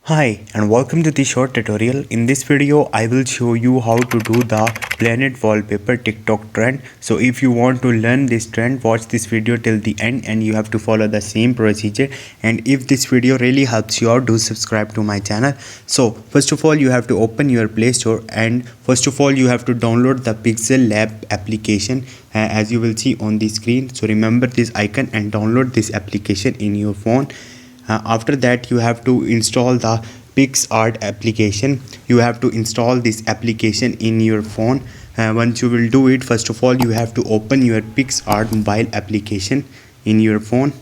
Hi and welcome to this short tutorial. In this video I will show you how to do the planet wallpaper TikTok trend. So if you want to learn this trend, watch this video till the end and you have to follow the same procedure. And if this video really helps you out, do subscribe to my channel. So first of all you have to open your Play Store and first of all you have to download the Pixel Lab application as you will see on the screen. So remember this icon and download this application in your phone. After that you have to install the PixArt application. You have to install this application in your phone. Once you will do it, first of all you have to open your PixArt mobile application in your phone.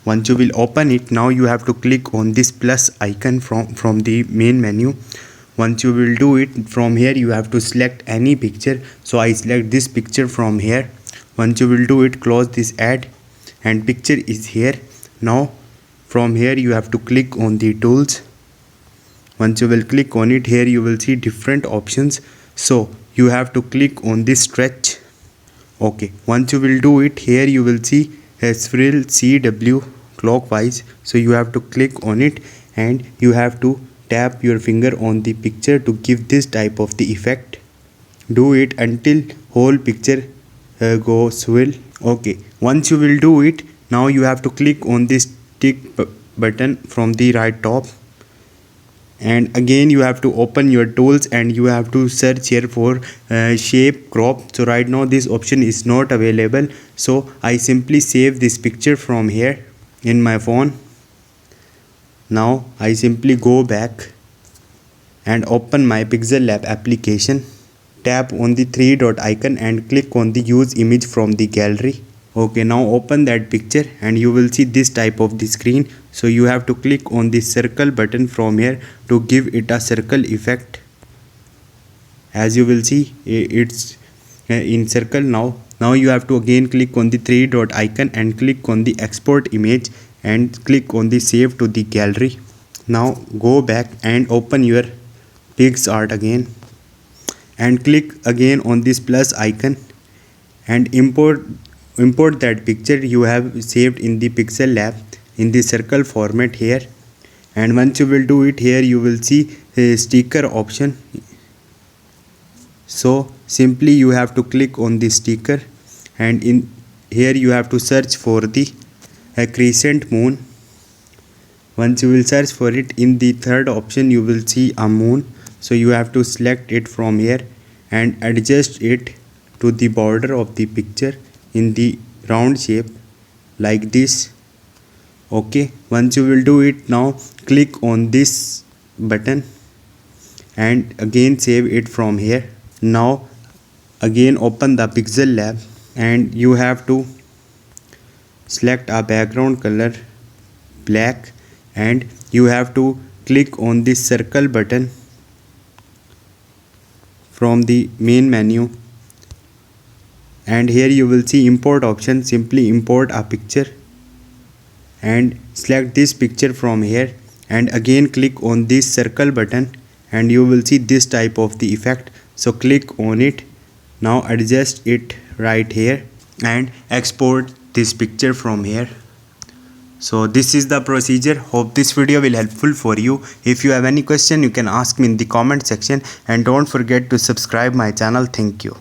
Once you will open it, now you have to click on this plus icon from the main menu. Once you will do it, from here you have to select any picture. So I select this picture from here. Once you will do it, close this ad and picture is here. Now from here you have to click on the tools. Once you will click on it, here you will see different options. So you have to click on this stretch. Okay, once you will do it, here you will see a spiral CW clockwise. So you have to click on it and you have to tap your finger on the picture to give this type of the effect. Do it until whole picture goes swirl. Okay, once you will do it, now you have to click on this tick button from the right top and again you have to open your tools and you have to search here for shape crop. So right now this option is not available, so I simply save this picture from here in my phone. Now I simply go back and open my Pixel Lab application, tap on the three dot icon and click on the use image from the gallery. Okay, now open that picture and you will see this type of the screen. So you have to click on the circle button from here to give it a circle effect. As you will see, it's in circle now. Now you have to again click on the three dot icon and click on the export image and click on the save to the gallery. Now go back and open your PixArt again and click again on this plus icon and import that picture you have saved in the Pixel Lab in the circle format here. And once you will do it, here you will see a sticker option. So simply you have to click on the sticker and in here you have to search for the crescent moon. Once you will search for it, in the third option you will see a moon. So you have to select it from here and adjust it to the border of the picture in the round shape like this. Okay, once you will do it, now click on this button and again save it from here. Now again open the Pixel Lab and you have to select a background color black and you have to click on this circle button from the main menu. And here you will see import option. Simply import a picture and select this picture from here and again click on this circle button and you will see this type of the effect. So click on it. Now adjust it right here and export this picture from here. So this is the procedure. Hope this video will helpful for you. If you have any question, you can ask me in the comment section and don't forget to subscribe my channel. Thank you.